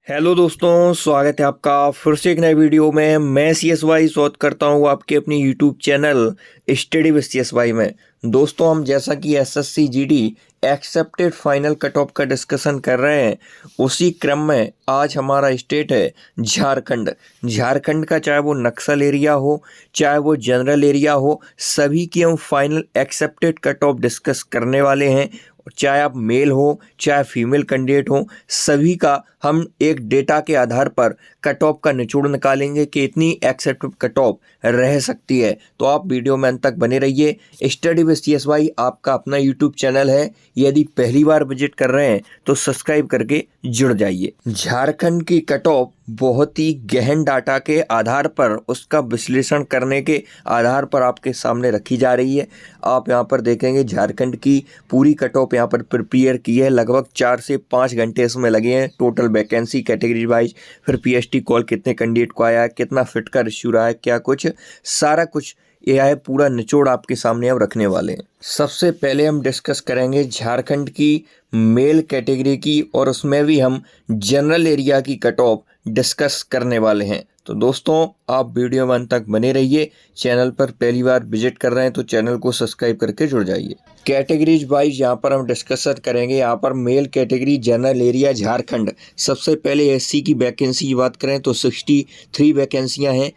Hello दोस्तों, स्वागत है आपका फिर से एक नए वीडियो में। मैं CSY स्वागत करता हूँ आपके अपनी YouTube channel study with CSY में। दोस्तों, हम जैसा कि SSC GD accepted final cut off का डिस्कशन कर रहे हैं, उसी क्रम में आज हमारा स्टेट है झारखंड। झारखंड का चाहे वो नक्सल एरिया हो, चाहे वो जनरल एरिया हो, सभी की हम final accepted cut off discuss करने वाले हैं। चाहे आप मेल हो चाहे फीमेल कैंडिडेट हो, सभी का हम एक डेटा के आधार पर कट ऑफ का निचोड़ निकालेंगे कि इतनी एक्सेप्टेड कट ऑफ रह सकती है। तो आप वीडियो में अंत तक बने रहिए। स्टडी विद CSY आपका अपना यूट्यूब चैनल है। यदि पहली बार विजिट कर रहे हैं तो सब्सक्राइब करके जुड़ जाइए। झारखंड की कट ऑफ बहुत ही गहन डाटा के आधार पर, उसका विश्लेषण करने के आधार पर आपके सामने रखी जा रही है। आप यहाँ पर देखेंगे झारखंड की पूरी कट ऑफ यहाँ पर प्रिपेयर की है। लगभग 4 से 5 घंटे इसमें लगे हैं। टोटल वैकेंसी कैटेगरी वाइज, फिर PST कॉल कितने कैंडिडेट को आया है, कितना फिट का इश्यू रहा है, क्या कुछ सारा कुछ ये है, पूरा निचोड़ आपके सामने हम रखने वाले हैं। सबसे पहले हम डिस्कस करेंगे झारखंड की मेल कैटेगरी की, और उसमें भी हम जनरल एरिया की कट ऑफ डिस्कस करने वाले हैं। तो दोस्तों, आप वीडियो में अंत तक बने रहिए। चैनल पर पहली बार विजिट कर रहे हैं तो चैनल को सब्सक्राइब करके जुड़ जाइए। कैटेगरीज वाइज यहाँ पर हम डिस्कस करेंगे। यहाँ पर male category general area Jharkhand. सबसे पहले SC की वैकेंसी की बात करें तो 63 वैकेंसियाँ हैं।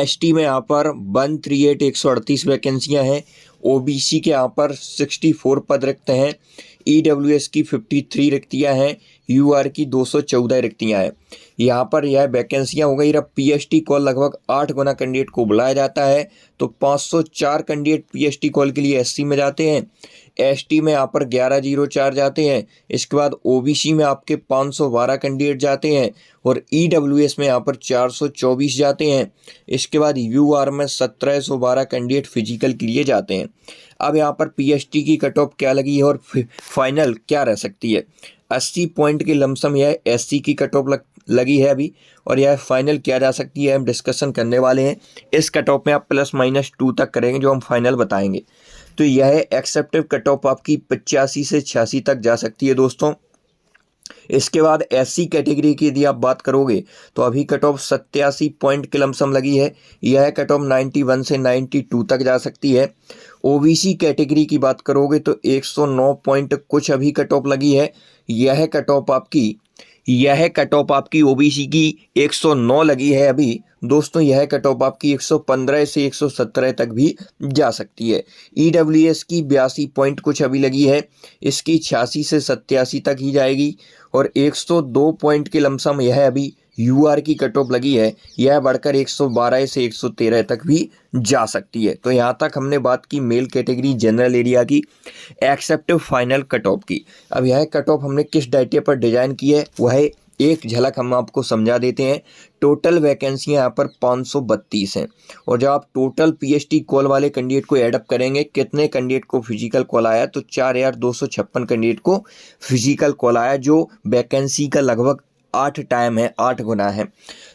ST में यहाँ पर 138 138 वैकेंसियाँ हैं। OBC के यहाँ पर 64 पद रिक्त हैं। EWS की 53 रिक्तियाँ हैं। UR की 214 रिक्तियाँ हैं। यहाँ पर यह वैकेंसियाँ हो गई। अब PST कॉल लगभग 8 गुना कैंडिडेट को बुलाया जाता है, तो 504 कैंडिडेट PST कॉल के लिए SC में जाते हैं। ST में यहाँ पर 1104 जाते हैं। इसके बाद OBC में आपके 512 कैंडिडेट जाते हैं, और EWS में यहाँ पर 424 जाते हैं। इसके बाद UR में 1712 कैंडिडेट फिजिकल के लिए जाते हैं। अब यहाँ पर PST की कट ऑफ क्या लगी है और फाइनल क्या रह सकती है। 80 पॉइंट के लमसम यह SC की कट ऑफ लगी है अभी, और यह फाइनल किया जा सकती है। हम डिस्कशन करने वाले हैं। इस कट ऑफ में आप +-2 तक करेंगे, जो हम फाइनल बताएंगे। तो यह एक्सेप्टिव कट ऑफ आपकी 85 से 86 तक जा सकती है दोस्तों। इसके बाद SC कैटेगरी की यदि आप बात करोगे तो अभी कट ऑफ 87 पॉइंट के लमसम लगी है। यह कट ऑफ 91 से 92 तक जा सकती है। OBC कैटेगरी की बात करोगे तो 109 पॉइंट कुछ अभी कट ऑफ लगी है। यह कट ऑफ आपकी OBC की 109 लगी है अभी दोस्तों। यह कट ऑफ आपकी 115 से 117 तक भी जा सकती है। EWS की 82 पॉइंट कुछ अभी लगी है। इसकी 86 से 87 तक ही जाएगी, और 102 पॉइंट के लमसम यह अभी UR की कट ऑफ लगी है। यह बढ़कर 112 से 113 तक भी जा सकती है। तो यहाँ तक हमने बात की मेल कैटेगरी जनरल एरिया की एक्सेप्टिव फाइनल कट ऑफ की। अब यह कट ऑफ हमने किस डाटा पर डिजाइन की है, वह एक झलक हम आपको समझा देते हैं। टोटल वैकेंसियाँ यहाँ पर 532 हैं, और जब आप टोटल PST कॉल वाले कैंडिडेट को एडअप करेंगे, कितने कैंडिडेट को फिजिकल कॉल आया, तो 4256 कैंडिडेट को फिजिकल कॉल आया, जो वैकेंसी का लगभग 8 टाइम है, 8 गुना है।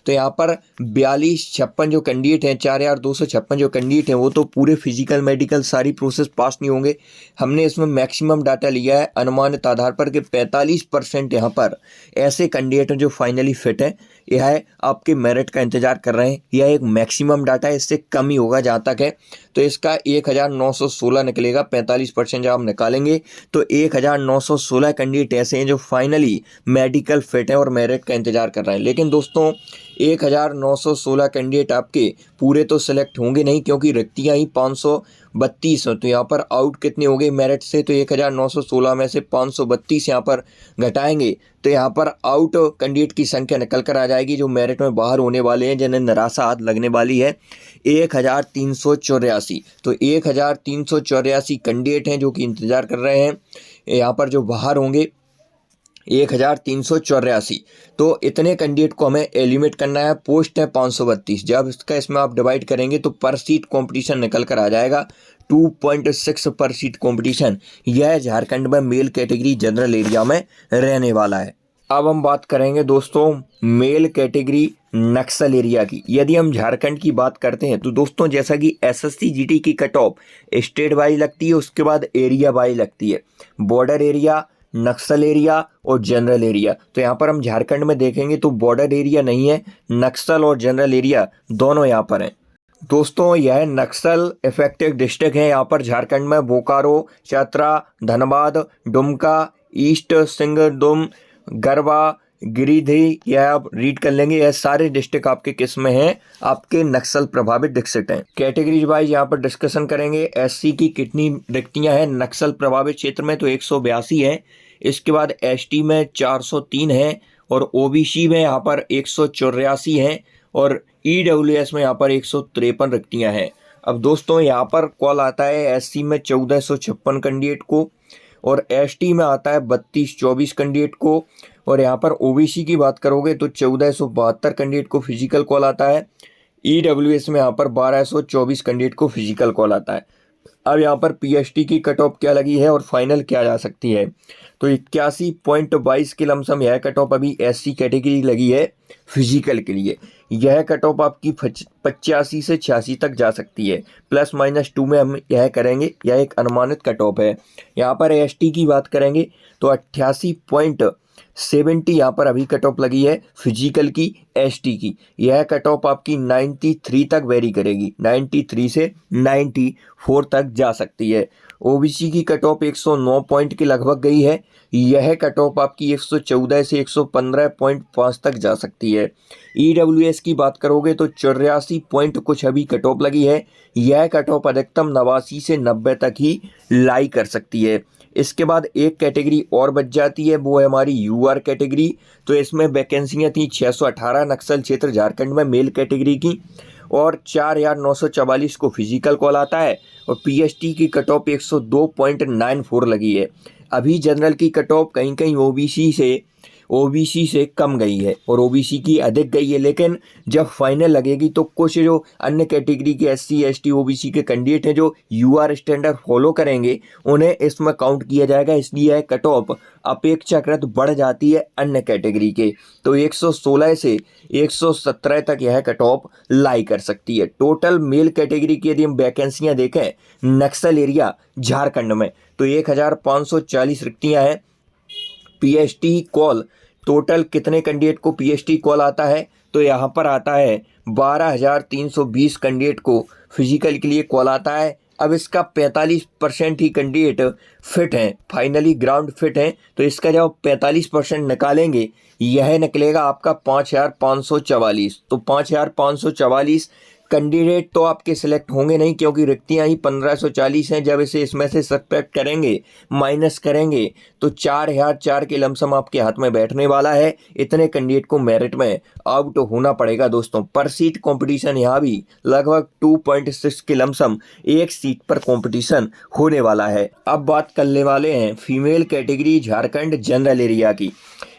तो यहाँ पर 4256 जो कैंडिडेट हैं, 4256 जो कैंडिडेट हैं, वो तो पूरे फिजिकल मेडिकल सारी प्रोसेस पास नहीं होंगे। हमने इसमें मैक्सिमम डाटा लिया है अनुमानित आधार पर कि 45% यहाँ पर ऐसे कैंडिडेट हैं जो फाइनली फिट है। यह आपके मेरिट का इंतजार कर रहे हैं। यह एक मैक्सिमम डाटा है, इससे कम ही होगा जहाँ तक है। तो इसका 1916 निकलेगा। 45% जब आप निकालेंगे तो 1916 कैंडिडेट ऐसे हैं जो फाइनली मेडिकल फिट हैं और मेरिट का इंतजार कर रहे हैं। लेकिन दोस्तों, 1916 कैंडिडेट आपके पूरे तो सिलेक्ट होंगे नहीं, क्योंकि रिक्तियाँ ही 532 हैं। तो यहाँ पर आउट कितने हो गए मेरिट से, तो 1916 में से 532 यहाँ पर घटाएंगे तो यहाँ पर आउट कैंडिडेट की संख्या निकल कर आ जाएगी, जो मेरिट में बाहर होने वाले हैं, जिन्हें निराशा हाथ लगने वाली है, 1384। तो 1384 कैंडिडेट हैं जो कि इंतजार कर रहे हैं। यहाँ पर जो बाहर होंगे 1384। तो इतने कैंडिडेट को हमें एलिमिनेट करना है। पोस्ट है 532। जब इसमें आप डिवाइड करेंगे तो पर सीट कंपटीशन निकल कर आ जाएगा 2.6 पर सीट कंपटीशन। यह झारखंड में मेल कैटेगरी जनरल एरिया में रहने वाला है। अब हम बात करेंगे दोस्तों मेल कैटेगरी नक्सल एरिया की। यदि हम झारखंड की बात करते हैं तो दोस्तों, जैसा कि SSC GD की कट ऑफ स्टेट वाइज लगती है, उसके बाद एरिया वाइज लगती है। बॉर्डर एरिया नक्सल एरिया और जनरल एरिया। तो यहाँ पर हम झारखंड में देखेंगे तो बॉर्डर एरिया नहीं है, नक्सल और जनरल एरिया दोनों यहाँ पर हैं। दोस्तों यह नक्सल इफेक्टेड डिस्ट्रिक्ट है यहाँ पर झारखंड में। बोकारो, चतरा, धनबाद, दुमका, ईस्ट सिंहभूम, गरबा, गिरिडीह, यह आप रीड कर लेंगे। यह सारे डिस्ट्रिक्ट आपके किस में हैं, आपके नक्सल प्रभावित डिस्ट्रिक्ट हैं। कैटेगरीज वाइज यहाँ पर डिस्कशन करेंगे। एससी की कितनी रिक्तियां हैं नक्सल प्रभावित क्षेत्र में, तो 182 है। इसके बाद एसटी में 403 है और ओबीसी में यहाँ पर 184 है और ईडब्ल्यूएस में यहाँ पर 153 रिक्तियां हैं। अब दोस्तों यहाँ पर कॉल आता है एससी में 1456 कैंडिडेट को और एसटी में आता है 3224 कैंडिडेट को और यहाँ पर ओबीसी की बात करोगे तो 1472 कैंडिडेट को फिजिकल कॉल आता है। ईडब्ल्यूएस में यहाँ पर 1224 कैंडिडेट को फिजिकल कॉल आता है। अब यहाँ पर पीएचडी की कट ऑफ क्या लगी है और फाइनल क्या जा सकती है, तो 81.22 के लमसम यह कट ऑफ अभी एससी कैटेगरी लगी है फिजिकल के लिए। यह कट ऑफ आपकी 85 से 86 तक जा सकती है, +-2 में हम यह करेंगे। यह एक अनुमानित कट ऑफ है। यहाँ पर एसटी की बात करेंगे तो 88.70 यहाँ पर अभी कट ऑफ लगी है फिजिकल की एसटी की। यह कट ऑफ आपकी 93 तक वेरी करेगी, 93 से 94 तक जा सकती है। ओबीसी की कट ऑफ 109 पॉइंट के लगभग गई है। यह कट ऑफ आपकी 114 से 115.5 तक जा सकती है। ईडब्ल्यूएस की बात करोगे तो 84 पॉइंट कुछ अभी कट ऑफ लगी है। यह कट ऑफ अधिकतम 89 से 90 तक ही लाई कर सकती है। इसके बाद एक कैटेगरी और बच जाती है, वो है हमारी यूआर कैटेगरी। तो इसमें वैकेंसियाँ थी 618 नक्सल क्षेत्र झारखंड में मेल कैटेगरी की और 4944 को फिजिकल कॉल आता है और पीएचडी की कट ऑफ 102.94 लगी है। अभी जनरल की कट ऑफ कहीं कहीं ओबीसी से कम गई है और ओबीसी की अधिक गई है, लेकिन जब फाइनल लगेगी तो कुछ जो अन्य कैटेगरी के एससी एसटी ओबीसी के कैंडिडेट हैं जो यूआर स्टैंडर्ड फॉलो करेंगे उन्हें इसमें काउंट किया जाएगा, इसलिए यह कट ऑफ अपेक्षाकृत बढ़ जाती है अन्य कैटेगरी के। तो 116 से 117 तक यह कट ऑफ लाई कर सकती है। टोटल मेल कैटेगरी की यदि हम वैकेंसियाँ देखें नक्सल एरिया झारखंड में तो 1540 रिक्तियाँ हैं। पीएचडी कॉल टोटल कितने कैंडिडेट को पीएचडी कॉल आता है, तो यहाँ पर आता है 12,320 कैंडिडेट को फिजिकल के लिए कॉल आता है। अब इसका 45% ही कैंडिडेट फिट हैं, फाइनली ग्राउंड फिट हैं। तो इसका जब 45% निकालेंगे यह निकलेगा आपका 5,544। तो 5,544 कैंडिडेट तो आपके सिलेक्ट होंगे नहीं, क्योंकि रिक्तियां ही 1540 हैं। जब इसे इसमें से सब्ट्रैक्ट करेंगे, माइनस करेंगे तो 4,004 के लमसम आपके हाथ में बैठने वाला है। इतने कैंडिडेट को मेरिट में आउट होना पड़ेगा दोस्तों। पर सीट कंपटीशन यहाँ भी लगभग 2.6 के लमसम एक सीट पर कंपटीशन होने वाला है। अब बात करने वाले हैं female category Jharkhand general area की।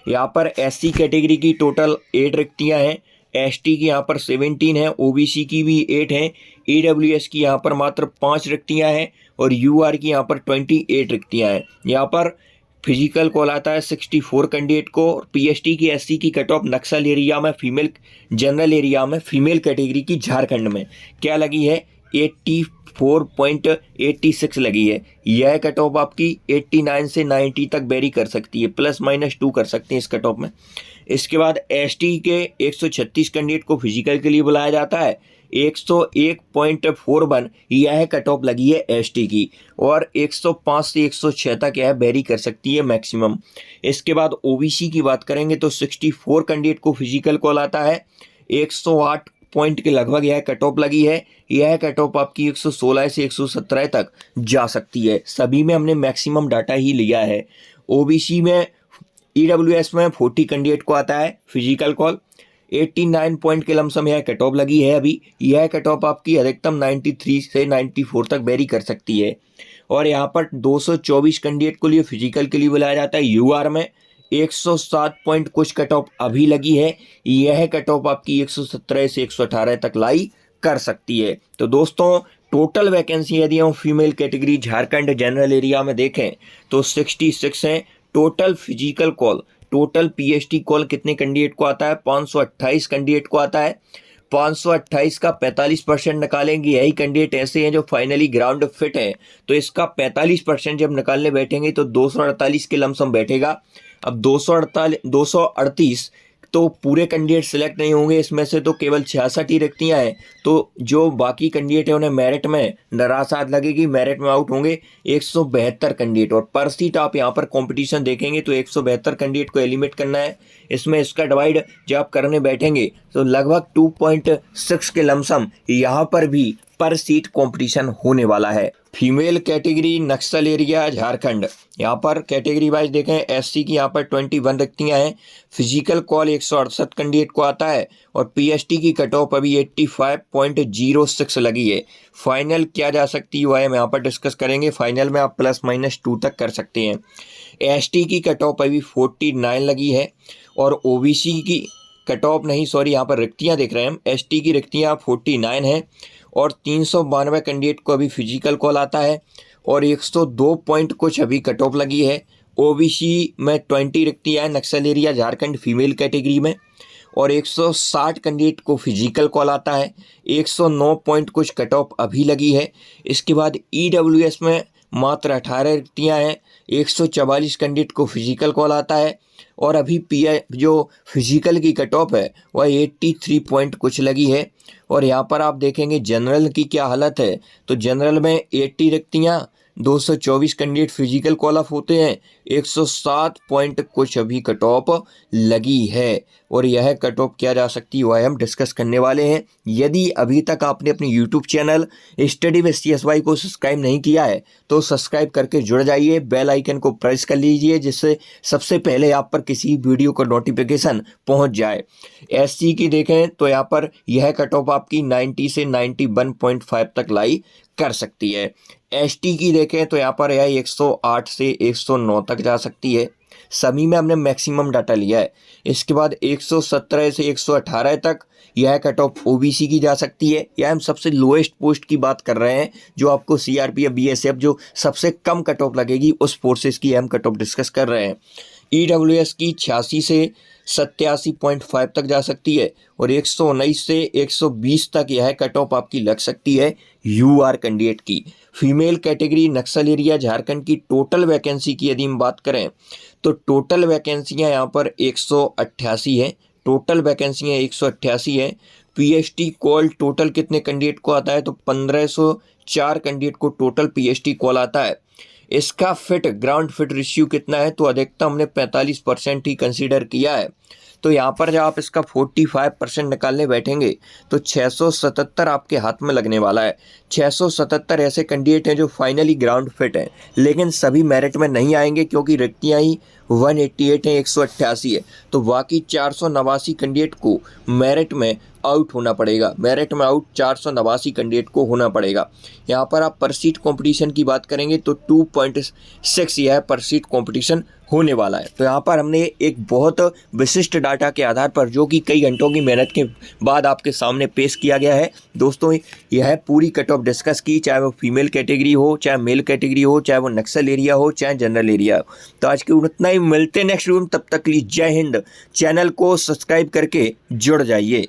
यहाँ पर एससी कैटेगरी की टोटल 8 रिक्तियाँ हैं, एसटी की यहाँ पर 17 है, ओबीसी की भी 8 हैं, ईडब्ल्यूएस की यहाँ पर मात्र 5 रिक्तियाँ हैं और यूआर की यहाँ पर 28 रिक्तियाँ हैं। यहाँ पर फिजिकल कॉल आता है 64 कैंडिडेट को। पीएचडी की एससी की कट ऑफ नक्सल एरिया में फीमेल जनरल एरिया में फीमेल कैटेगरी की झारखंड में क्या लगी है, 84.86 लगी है। यह कट ऑफ आपकी 89 से 90 तक वेरी कर सकती है, +-2 कर सकते हैं इस कट ऑफ में। इसके बाद एसटी के 136 कैंडिडेट को फिजिकल के लिए बुलाया जाता है, 101.41 यह कट ऑफ लगी है एसटी की और 105 से 106 तक यह वेरी कर सकती है मैक्सिमम। इसके बाद ओबीसी की बात करेंगे तो 64 कैंडिडेट को फिजिकल कॉल आता है, 108 पॉइंट के लगभग यह कट ऑफ लगी है। यह कट ऑफ आपकी 116 से 117 तक जा सकती है। सभी में हमने मैक्सिमम डाटा ही लिया है। ओबीसी में ईडब्ल्यूएस में 40 कैंडिडेट को आता है फिजिकल कॉल, 89 पॉइंट के लमसम यह कट ऑफ लगी है अभी। यह कट ऑफ आपकी अधिकतम 93 से 94 तक वेरी कर सकती है। और यहाँ पर 224 कैंडिडेट को लिए फिजिकल के लिए बुलाया जाता है। यूआर में 107 पॉइंट कुछ कट ऑफ अभी लगी है। यह कट ऑफ आपकी 117 से 118 तक लाई कर सकती है। तो दोस्तों टोटल वैकेंसी यदि हम female category Jharkhand general area में देखें तो 66 हैं। Total physical call, total PhD call कितने कैंडिडेट को आता है, 528 कैंडिडेट को आता है। 528 का 45% निकालेंगे। यही कैंडिडेट ऐसे हैं जो फाइनली ग्राउंड फिट है, तो इसका 45% जब निकालने बैठेंगे तो 248 के लमसम बैठेगा। अब 238 तो पूरे कैंडिडेट सिलेक्ट नहीं होंगे, इसमें से तो केवल 66 ही रिक्तियाँ हैं। तो जो बाकी कैंडिडेट है उन्हें मेरिट में निराशा लगेगी, मेरिट में आउट होंगे 172 कैंडिडेट। और पर सीट आप यहाँ पर कंपटीशन देखेंगे तो 172 कैंडिडेट को एलिमिनेट करना है। इसमें इसका डिवाइड जब आप करने बैठेंगे तो लगभग 2.6 के लमसम यहाँ पर भी पर सीट कंपटीशन होने वाला है। फीमेल कैटेगरी नक्सल एरिया झारखंड, यहाँ पर कैटेगरी वाइज देखें एससी की यहाँ पर 21 रिक्तियाँ हैं। फिजिकल कॉल 168 कैंडिडेट को आता है और पीएसटी की कट ऑफ अभी 85.06 लगी है। फाइनल क्या जा सकती है वह हम यहाँ पर डिस्कस करेंगे। फाइनल में आप +-2 तक कर सकते हैं। एसटी की कट ऑफ अभी 49 लगी है और ओबीसी की कट ऑफ नहीं, सॉरी यहाँ पर रिक्तियाँ देख रहे हैं हम, एसटी की रिक्तियाँ 49 हैं और 392 कैंडिडेट को अभी फिजिकल कॉल आता है और 102 पॉइंट कुछ अभी कट ऑफ लगी है। ओबीसी में 20 रिक्तियाँ हैं नक्सल एरिया झारखंड फीमेल कैटेगरी में और 160 कैंडिडेट को फिजिकल कॉल आता है। 109 पॉइंट कुछ कट ऑफ अभी लगी है। इसके बाद ईडब्ल्यूएस में मात्र 18 रिक्तियाँ हैं। 144 कैंडिडेट को फिजिकल कॉल आता है और अभी जो फिजिकल की कट ऑफ है वह 83 पॉइंट कुछ लगी है। और यहाँ पर आप देखेंगे जनरल की क्या हालत है, तो जनरल में 80 रिक्तियाँ, 224 कैंडिडेट फिजिकल कॉल ऑफ होते हैं, 107 पॉइंट कुछ अभी कट ऑफ लगी है। और यह कट ऑफ क्या जा सकती है वह हम डिस्कस करने वाले हैं। यदि अभी तक आपने अपने YouTube channel study with CSY को सब्सक्राइब नहीं किया है तो सब्सक्राइब करके जुड़ जाइए, बेल आइकन को प्रेस कर लीजिए जिससे सबसे पहले आप पर किसी वीडियो का नोटिफिकेशन पहुंच जाए। एससी की देखें तो यहाँ पर यह कट ऑफ आपकी 90 से 91.5 तक लाई कर सकती है। एसटी की देखें तो यहाँ पर यह 108 से 109 तक जा सकती है। सभी में हमने मैक्सिमम डाटा लिया है। इसके बाद 117 से 118 तक यह कट ऑफ ओबीसी की जा सकती है। यह हम सबसे लोएस्ट पोस्ट की बात कर रहे हैं, जो आपको सीआरपीएफ बीएसएफ जो सबसे कम कट ऑफ लगेगी उस फोर्सेस की हम कट ऑफ डिस्कस कर रहे हैं। ईडब्ल्यूएस की 86 से 87.5 तक जा सकती है और 119 से 120 तक यह कट ऑफ आपकी लग सकती है यूआर कैंडिडेट की। फीमेल कैटेगरी नक्सल एरिया झारखंड की टोटल वैकेंसी की यदि हम बात करें तो टोटल वैकेंसियाँ यहाँ पर 188 है। टोटल वैकेंसियाँ 188 है। पीएचडी कॉल टोटल कितने कैंडिडेट को आता है तो 1504 कैंडिडेट को टोटल पीएचडी कॉल आता है। इसका फिट ग्राउंड फिट रेशियो कितना है तो अधिकतम हमने 45% ही कंसीडर किया है। तो यहाँ पर जब आप इसका 45% निकालने बैठेंगे तो 677 आपके हाथ में लगने वाला है। 677 ऐसे कैंडिडेट हैं जो फाइनली ग्राउंड फिट हैं, लेकिन सभी मेरिट में नहीं आएंगे क्योंकि रिक्तियाँ ही 188 हैं, 188 है। तो बाकी 489 कैंडिडेट को मेरिट में आउट होना पड़ेगा। मेरिट में आउट 489 कैंडिडेट को होना पड़ेगा। यहाँ पर आप पर सीट कॉम्पिटिशन की बात करेंगे तो 2.6 यह पर सीट कॉम्पिटिशन होने वाला है। तो यहाँ पर हमने एक बहुत विशिष्ट डाटा के आधार पर जो कि कई घंटों की मेहनत के बाद आपके सामने पेश किया गया है दोस्तों, यह पूरी कट ऑफ डिस्कस की, चाहे वो फीमेल कैटेगरी हो, चाहे मेल कैटेगरी हो, चाहे वो नक्सल एरिया हो, चाहे जनरल एरिया हो। तो आज के उतना ही, मिलते नेक्स्ट वीडियो में, तब तक के लिए जय हिंद। चैनल को सब्सक्राइब करके जुड़ जाइए।